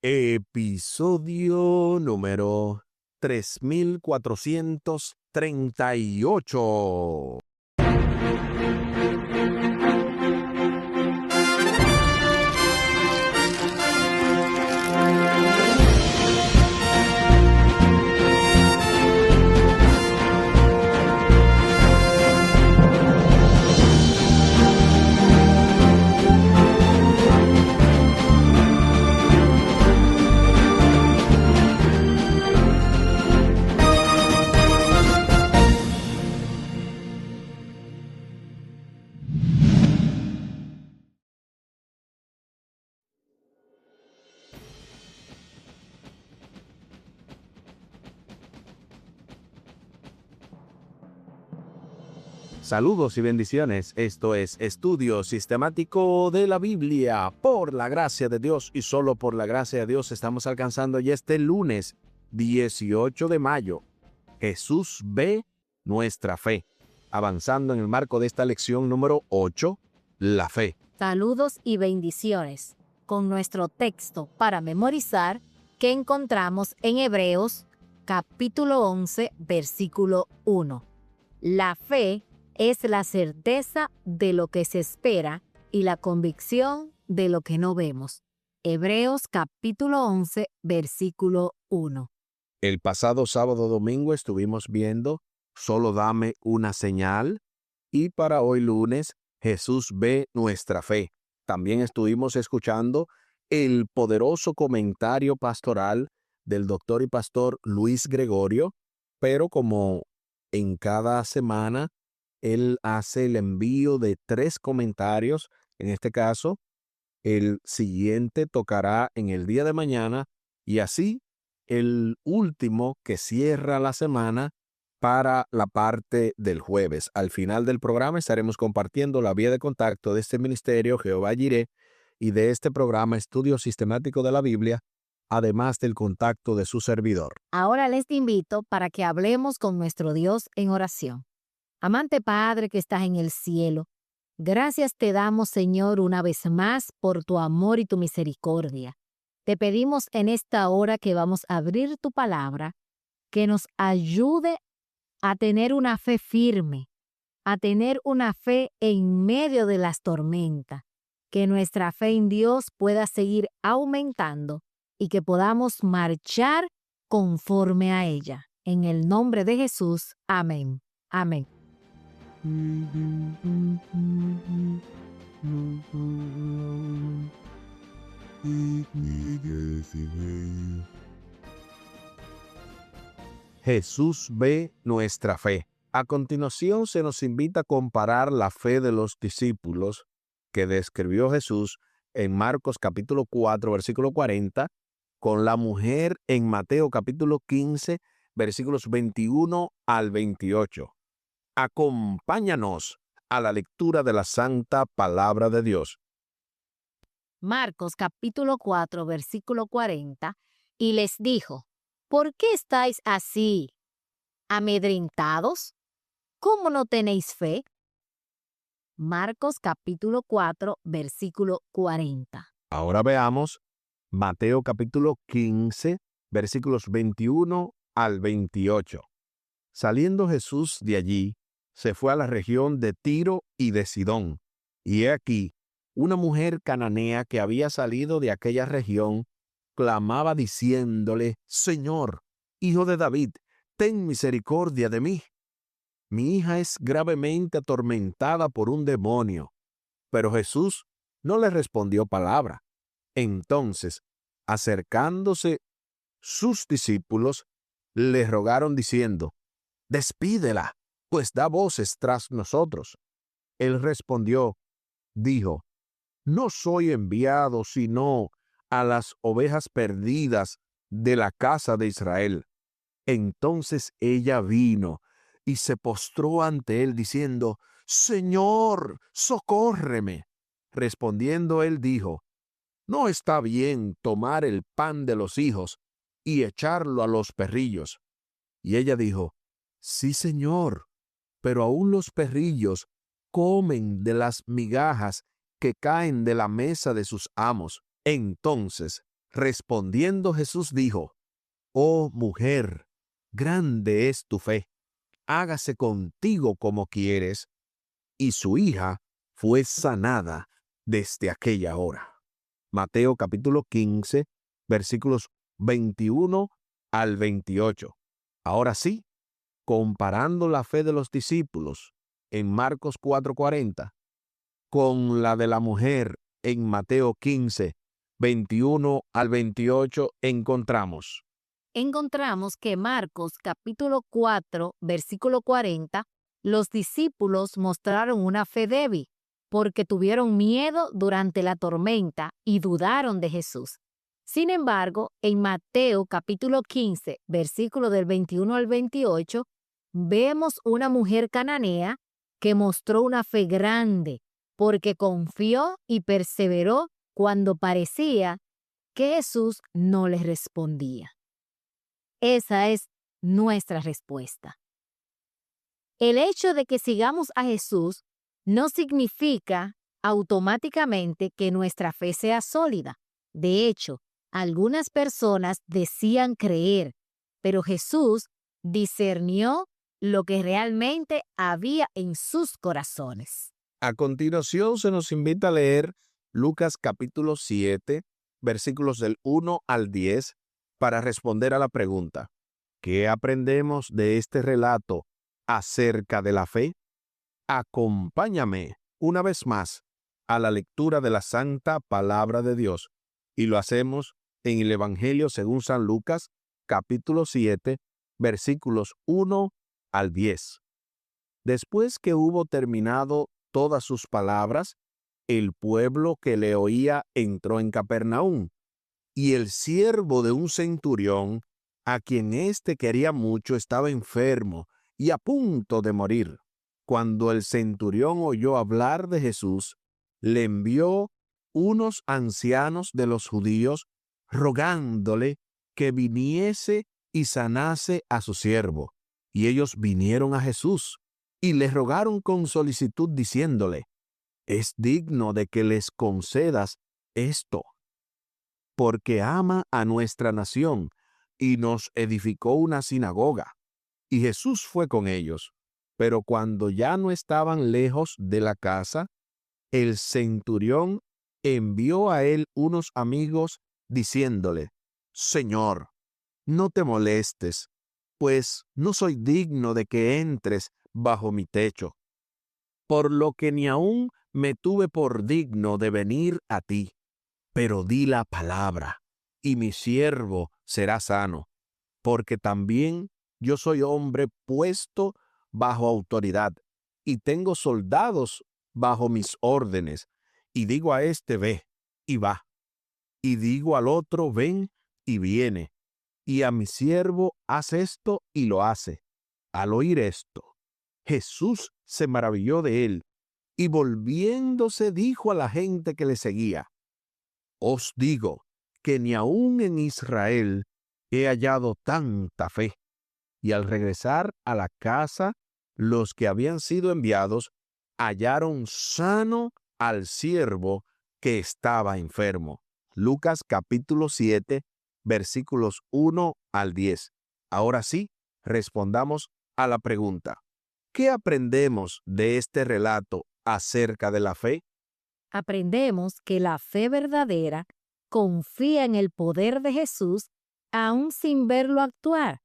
Episodio número 3438. Saludos y bendiciones. Esto es Estudio Sistemático de la Biblia. Por la gracia de Dios y solo por la gracia de Dios estamos alcanzando ya este lunes 18 de mayo. Jesús ve nuestra fe. Avanzando en el marco de esta lección número 8, la fe. Saludos y bendiciones con nuestro texto para memorizar que encontramos en Hebreos capítulo 11, versículo 1. La fe es la certeza de lo que se espera y la convicción de lo que no vemos. Hebreos capítulo 11, versículo 1. El pasado sábado domingo estuvimos viendo Solo dame una señal y para hoy lunes Jesús ve nuestra fe. También estuvimos escuchando el poderoso comentario pastoral del doctor y pastor Luis Gregorio, pero como en cada semana él hace el envío de 3 comentarios. En este caso, el siguiente tocará en el día de mañana y así el último que cierra la semana para la parte del jueves. Al final del programa estaremos compartiendo la vía de contacto de este ministerio Jehová Jireh y de este programa Estudio Sistemático de la Biblia, además del contacto de su servidor. Ahora les invito para que hablemos con nuestro Dios en oración. Amante Padre que estás en el cielo, gracias te damos, Señor, una vez más por tu amor y tu misericordia. Te pedimos en esta hora que vamos a abrir tu palabra, que nos ayude a tener una fe firme, a tener una fe en medio de las tormentas, que nuestra fe en Dios pueda seguir aumentando y que podamos marchar conforme a ella. En el nombre de Jesús, amén. Amén. Jesús ve nuestra fe. A continuación se nos invita a comparar la fe de los discípulos que describió Jesús en Marcos capítulo 4, versículo 40, con la mujer en Mateo capítulo 15, versículos 21 al 28. Acompáñanos a la lectura de la Santa Palabra de Dios. Marcos capítulo 4, versículo 40, y les dijo, ¿por qué estáis así, amedrentados? ¿Cómo no tenéis fe? Marcos capítulo 4, versículo 40. Ahora veamos Mateo capítulo 15, versículos 21 al 28. Saliendo Jesús de allí, se fue a la región de Tiro y de Sidón. Y he aquí, una mujer cananea que había salido de aquella región, clamaba diciéndole, Señor, Hijo de David, ten misericordia de mí. Mi hija es gravemente atormentada por un demonio. Pero Jesús no le respondió palabra. Entonces, acercándose sus discípulos, le rogaron diciendo, Despídela, pues da voces tras nosotros. Él respondió, dijo, No soy enviado sino a las ovejas perdidas de la casa de Israel. Entonces ella vino y se postró ante él diciendo, Señor, socórreme. Respondiendo él dijo, No está bien tomar el pan de los hijos y echarlo a los perrillos. Y ella dijo, Sí, Señor, pero aún los perrillos comen de las migajas que caen de la mesa de sus amos. Entonces Respondiendo Jesús dijo: «Oh mujer, grande es tu fe, hágase contigo como quieres». Y su hija fue sanada desde aquella hora. Mateo capítulo 15, versículos 21 al 28. Ahora sí, comparando la fe de los discípulos en Marcos 4:40 con la de la mujer en Mateo 15, 21 al 28, Encontramos que Marcos capítulo 4, versículo 40, los discípulos mostraron una fe débil, porque tuvieron miedo durante la tormenta y dudaron de Jesús. Sin embargo, en Mateo capítulo 15, versículo del 21 al 28, vemos una mujer cananea que mostró una fe grande, porque confió y perseveró cuando parecía que Jesús no les respondía. Esa es nuestra respuesta. El hecho de que sigamos a Jesús no significa automáticamente que nuestra fe sea sólida. De hecho, algunas personas decían creer, pero Jesús discernió lo que realmente había en sus corazones. A continuación se nos invita a leer Lucas capítulo 7, versículos del 1 al 10, para responder a la pregunta: ¿qué aprendemos de este relato acerca de la fe? Acompáñame una vez más a la lectura de la Santa Palabra de Dios, y lo hacemos en el Evangelio según San Lucas, capítulo 7, versículos 1 al 10. Después que hubo terminado todas sus palabras, el pueblo que le oía entró en Capernaum, y el siervo de un centurión, a quien éste quería mucho, estaba enfermo y a punto de morir. Cuando el centurión oyó hablar de Jesús, le envió unos ancianos de los judíos rogándole que viniese y sanase a su siervo. Y ellos vinieron a Jesús y le rogaron con solicitud diciéndole: «Es digno de que les concedas esto, porque ama a nuestra nación y nos edificó una sinagoga». Y Jesús fue con ellos. Pero cuando ya no estaban lejos de la casa, el centurión envió a él unos amigos diciéndole: «Señor, no te molestes, pues no soy digno de que entres bajo mi techo, por lo que ni aun me tuve por digno de venir a ti. Pero di la palabra, y mi siervo será sano, porque también yo soy hombre puesto bajo autoridad, y tengo soldados bajo mis órdenes, y digo a este: ve, y va, y digo al otro: ven, y viene, y a mi siervo: haz esto, y lo hace». Al oír esto, Jesús se maravilló de él, y volviéndose dijo a la gente que le seguía: «Os digo que ni aun en Israel he hallado tanta fe». Y al regresar a la casa, los que habían sido enviados hallaron sano al siervo que estaba enfermo. Lucas capítulo 7, versículos 1 al 10. Ahora sí, respondamos a la pregunta: ¿qué aprendemos de este relato acerca de la fe? Aprendemos que la fe verdadera confía en el poder de Jesús aún sin verlo actuar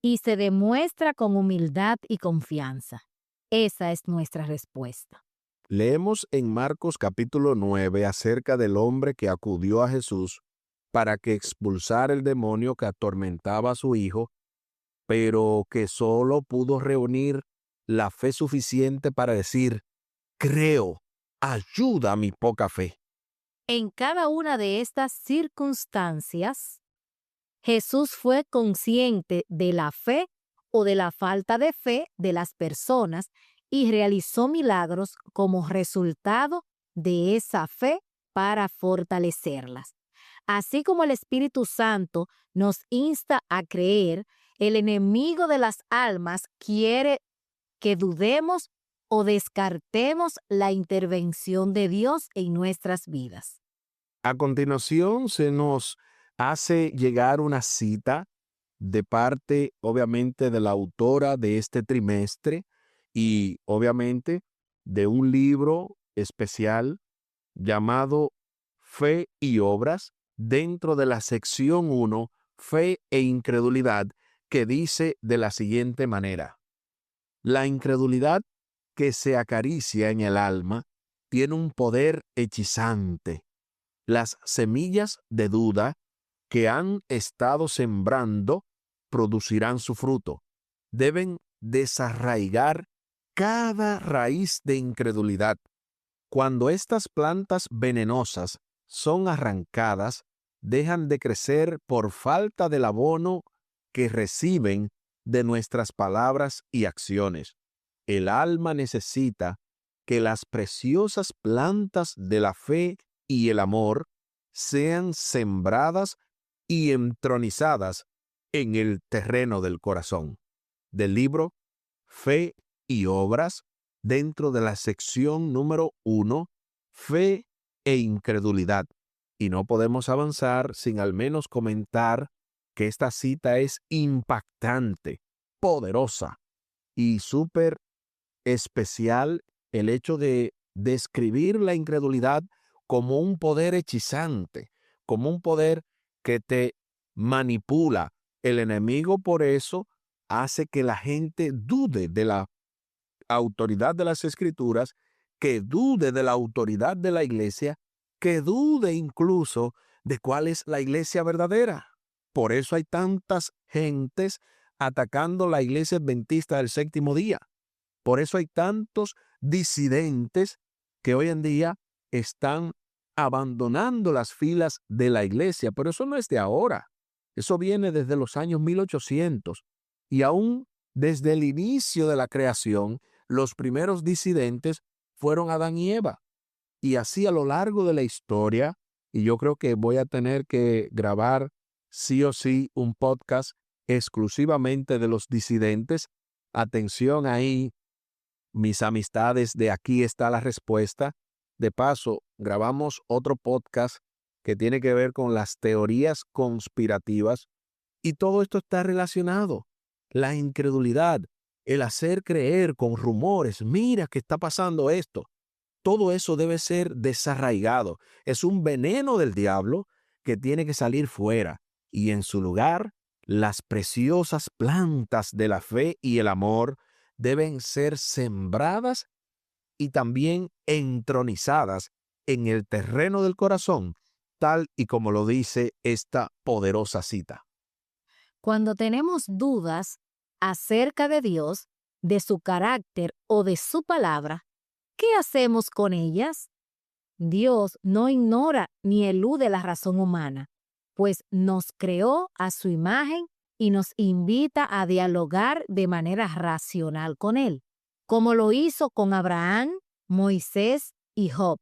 y se demuestra con humildad y confianza. Esa es nuestra respuesta. Leemos en Marcos capítulo 9 acerca del hombre que acudió a Jesús para que expulsara el demonio que atormentaba a su hijo, pero que solo pudo reunir la fe suficiente para decir: «Creo, ayuda a mi poca fe». En cada una de estas circunstancias, Jesús fue consciente de la fe o de la falta de fe de las personas y realizó milagros como resultado de esa fe para fortalecerlas. Así como el Espíritu Santo nos insta a creer, el enemigo de las almas quiere que dudemos o descartemos la intervención de Dios en nuestras vidas. A continuación se nos hace llegar una cita de parte, obviamente, de la autora de este trimestre y, obviamente, de un libro especial llamado Fe y Obras, dentro de la sección 1, Fe e Incredulidad, que dice de la siguiente manera: la incredulidad que se acaricia en el alma tiene un poder hechizante. Las semillas de duda que han estado sembrando producirán su fruto. Deben desarraigar cada raíz de incredulidad. Cuando estas plantas venenosas son arrancadas, dejan de crecer por falta del abono que reciben de nuestras palabras y acciones. El alma necesita que las preciosas plantas de la fe y el amor sean sembradas y entronizadas en el terreno del corazón. Del libro Fe y Obras, dentro de la sección número 1, Fe e Incredulidad. Y no podemos avanzar sin al menos comentar que esta cita es impactante, poderosa y súper especial, el hecho de describir la incredulidad como un poder hechizante, como un poder que te manipula. El enemigo por eso hace que la gente dude de la autoridad de las Escrituras, que dude de la autoridad de la iglesia, que dude incluso de cuál es la iglesia verdadera. Por eso hay tantas gentes atacando la iglesia adventista del séptimo día. Por eso hay tantos disidentes que hoy en día están abandonando las filas de la iglesia. Pero eso no es de ahora. Eso viene desde los años 1800. Y aún desde el inicio de la creación, los primeros disidentes fueron Adán y Eva. Y así a lo largo de la historia, y yo creo que voy a tener que grabar sí o sí un podcast exclusivamente de los disidentes. Atención ahí, mis amistades de Aquí está la respuesta. De paso, grabamos otro podcast que tiene que ver con las teorías conspirativas y todo esto está relacionado. La incredulidad, el hacer creer con rumores, mira que está pasando esto. Todo eso debe ser desarraigado. Es un veneno del diablo que tiene que salir fuera y en su lugar las preciosas plantas de la fe y el amor deben ser sembradas y también entronizadas en el terreno del corazón, tal y como lo dice esta poderosa cita. Cuando tenemos dudas acerca de Dios, de su carácter o de su palabra, ¿qué hacemos con ellas? Dios no ignora ni elude la razón humana, pues nos creó a su imagen y nos invita a dialogar de manera racional con Él, como lo hizo con Abraham, Moisés y Job.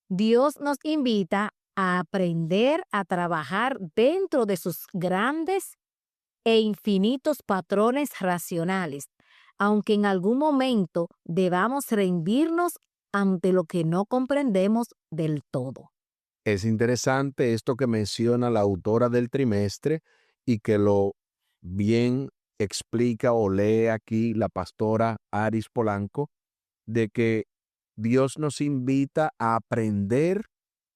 Dios nos invita a aprender a trabajar dentro de sus grandes e infinitos patrones racionales, aunque en algún momento debamos rendirnos ante lo que no comprendemos del todo. Es interesante esto que menciona la autora del trimestre y que lo bien explica o lee aquí la pastora Aris Polanco, de que Dios nos invita a aprender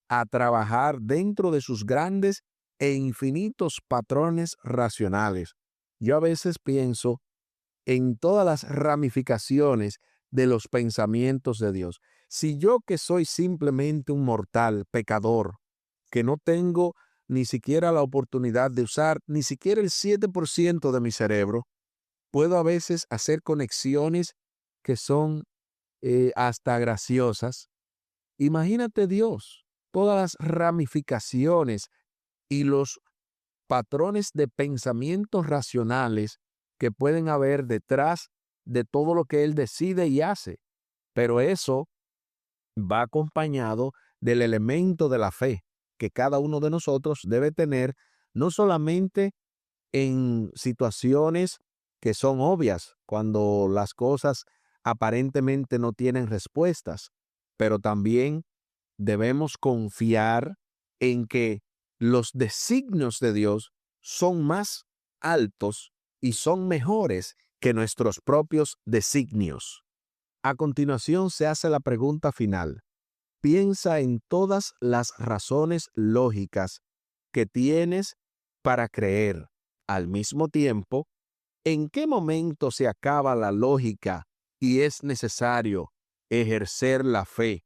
a trabajar dentro de sus grandes e infinitos patrones racionales. Yo a veces pienso en todas las ramificaciones de los pensamientos de Dios. Si yo, que soy simplemente un mortal pecador, que no tengo ni siquiera la oportunidad de usar ni siquiera el 7% de mi cerebro, puedo a veces hacer conexiones que son hasta graciosas. Imagínate Dios, todas las ramificaciones y los patrones de pensamientos racionales que pueden haber detrás de todo lo que Él decide y hace. Pero eso va acompañado del elemento de la fe que cada uno de nosotros debe tener, no solamente en situaciones que son obvias, cuando las cosas aparentemente no tienen respuestas, pero también debemos confiar en que los designios de Dios son más altos y son mejores que nuestros propios designios. A continuación se hace la pregunta final. Piensa en todas las razones lógicas que tienes para creer. Al mismo tiempo, ¿en qué momento se acaba la lógica y es necesario ejercer la fe,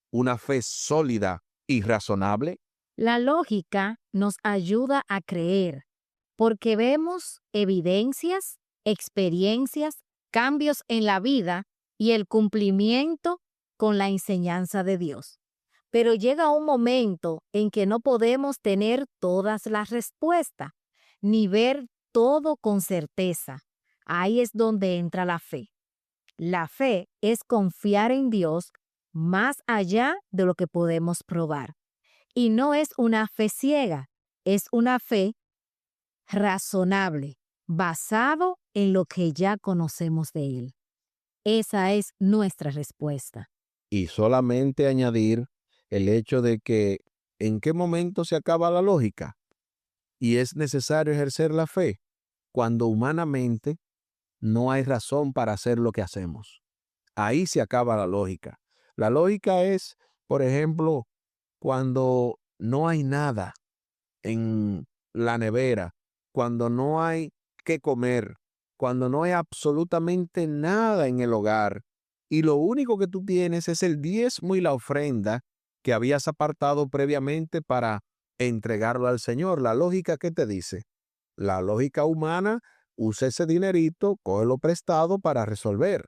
una fe sólida y razonable? La lógica nos ayuda a creer porque vemos evidencias, experiencias, cambios en la vida y el cumplimiento con la enseñanza de Dios. Pero llega un momento en que no podemos tener todas las respuestas, ni ver todo con certeza. Ahí es donde entra la fe. La fe es confiar en Dios más allá de lo que podemos probar. Y no es una fe ciega, es una fe razonable, basado en lo que ya conocemos de Él. Esa es nuestra respuesta. Y solamente añadir el hecho de que ¿en qué momento se acaba la lógica? Y es necesario ejercer la fe cuando humanamente no hay razón para hacer lo que hacemos. Ahí se acaba la lógica. La lógica es, por ejemplo, cuando no hay nada en la nevera, cuando no hay qué comer, cuando no hay absolutamente nada en el hogar y lo único que tú tienes es el diezmo y la ofrenda que habías apartado previamente para entregarlo al Señor. La lógica, ¿qué te dice? La lógica humana, usa ese dinerito, cógelo prestado para resolver.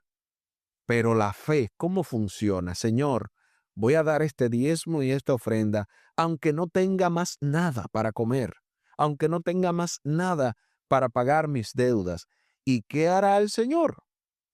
Pero la fe, ¿cómo funciona? Señor, voy a dar este diezmo y esta ofrenda, aunque no tenga más nada para comer, aunque no tenga más nada para pagar mis deudas. ¿Y qué hará el Señor?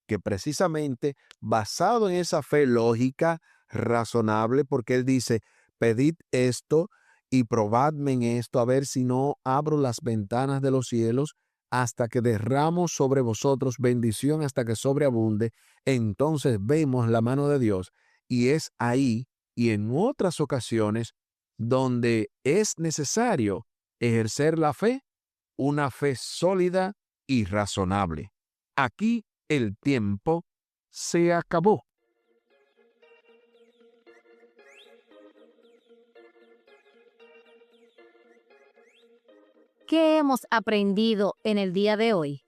Que precisamente basado en esa fe lógica, razonable, porque Él dice, pedid esto y probadme en esto, a ver si no abro las ventanas de los cielos hasta que derramo sobre vosotros bendición hasta que sobreabunde. Entonces vemos la mano de Dios y es ahí y en otras ocasiones donde es necesario ejercer la fe, una fe sólida y razonable. Aquí el tiempo se acabó. ¿Qué hemos aprendido en el día de hoy?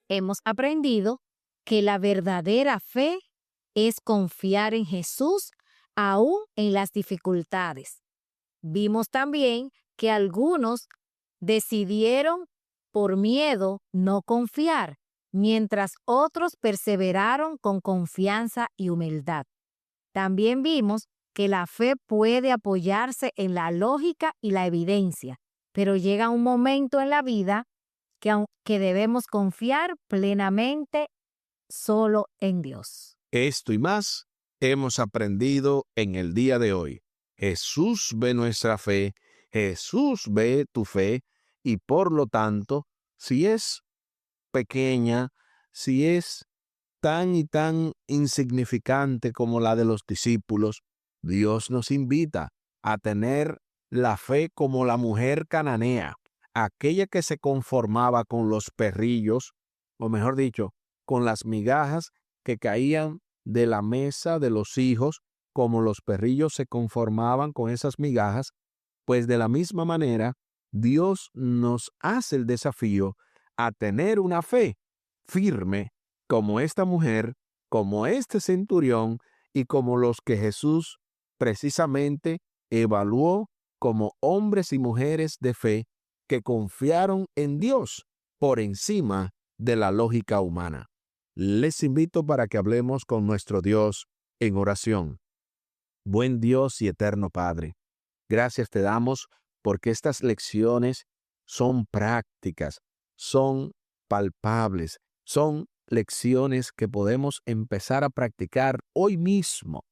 Hemos aprendido que la verdadera fe es confiar en Jesús aún en las dificultades. Vimos también que algunos decidieron por miedo no confiar, mientras otros perseveraron con confianza y humildad. También vimos que la fe puede apoyarse en la lógica y la evidencia, pero llega un momento en la vida que debemos confiar plenamente solo en Dios. Esto y más hemos aprendido en el día de hoy. Jesús ve nuestra fe, Jesús ve tu fe y por lo tanto, si es pequeña, si es tan y tan insignificante como la de los discípulos, Dios nos invita a tener la fe como la mujer cananea, aquella que se conformaba con los perrillos, o mejor dicho, con las migajas que caían de la mesa de los hijos, como los perrillos se conformaban con esas migajas, pues de la misma manera, Dios nos hace el desafío a tener una fe firme como esta mujer, como este centurión y como los que Jesús precisamente evaluó como hombres y mujeres de fe que confiaron en Dios por encima de la lógica humana. Les invito para que hablemos con nuestro Dios en oración. Buen Dios y eterno Padre, gracias te damos porque estas lecciones son prácticas, son palpables, son lecciones que podemos empezar a practicar hoy mismo.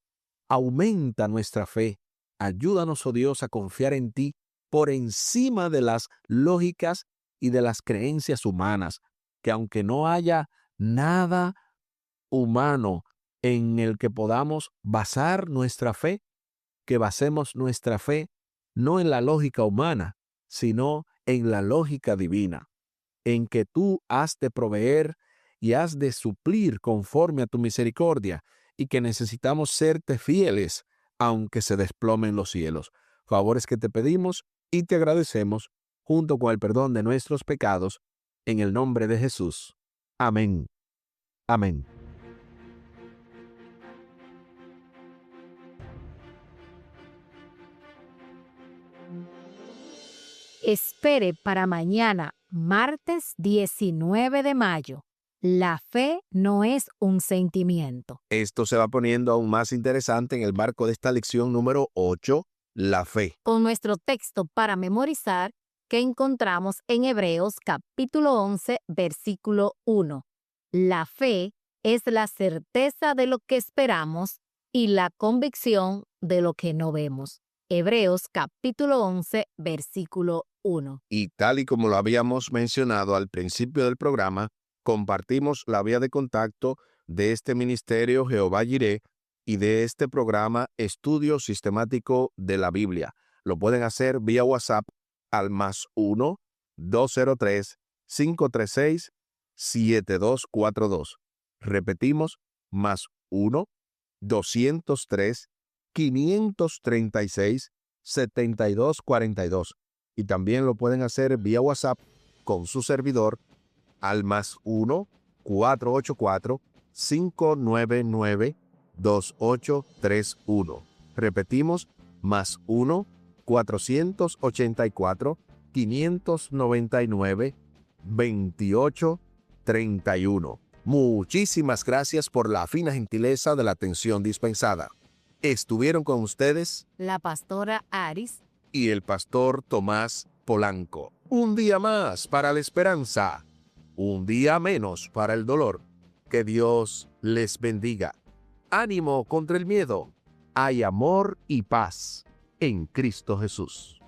Aumenta nuestra fe. Ayúdanos, oh Dios, a confiar en ti por encima de las lógicas y de las creencias humanas, que aunque no haya nada humano en el que podamos basar nuestra fe, que basemos nuestra fe no en la lógica humana, sino en la lógica divina, en que tú has de proveer y has de suplir conforme a tu misericordia, y que necesitamos serte fieles, aunque se desplomen los cielos. Favores que te pedimos y te agradecemos, junto con el perdón de nuestros pecados, en el nombre de Jesús. Amén. Amén. Espere para mañana, martes 19 de mayo. La fe no es un sentimiento. Esto se va poniendo aún más interesante en el marco de esta lección número 8, la fe. Con nuestro texto para memorizar que encontramos en Hebreos capítulo 11, versículo 1. La fe es la certeza de lo que esperamos y la convicción de lo que no vemos. Hebreos capítulo 11, versículo 1. Y tal y como lo habíamos mencionado al principio del programa, compartimos la vía de contacto de este ministerio Jehová Jireh y de este programa Estudio Sistemático de la Biblia. Lo pueden hacer vía WhatsApp al +1-203-536-7242. Repetimos, +1-203-536-7242. Y también lo pueden hacer vía WhatsApp con su servidor al +1-484-599-2831. Repetimos, +1-484-599-2831. Muchísimas gracias por la fina gentileza de la atención dispensada. Estuvieron con ustedes La pastora Aris y el pastor Tomás Polanco. Un día más para la esperanza, un día menos para el dolor. Que Dios les bendiga. Ánimo contra el miedo. Hay amor y paz en Cristo Jesús.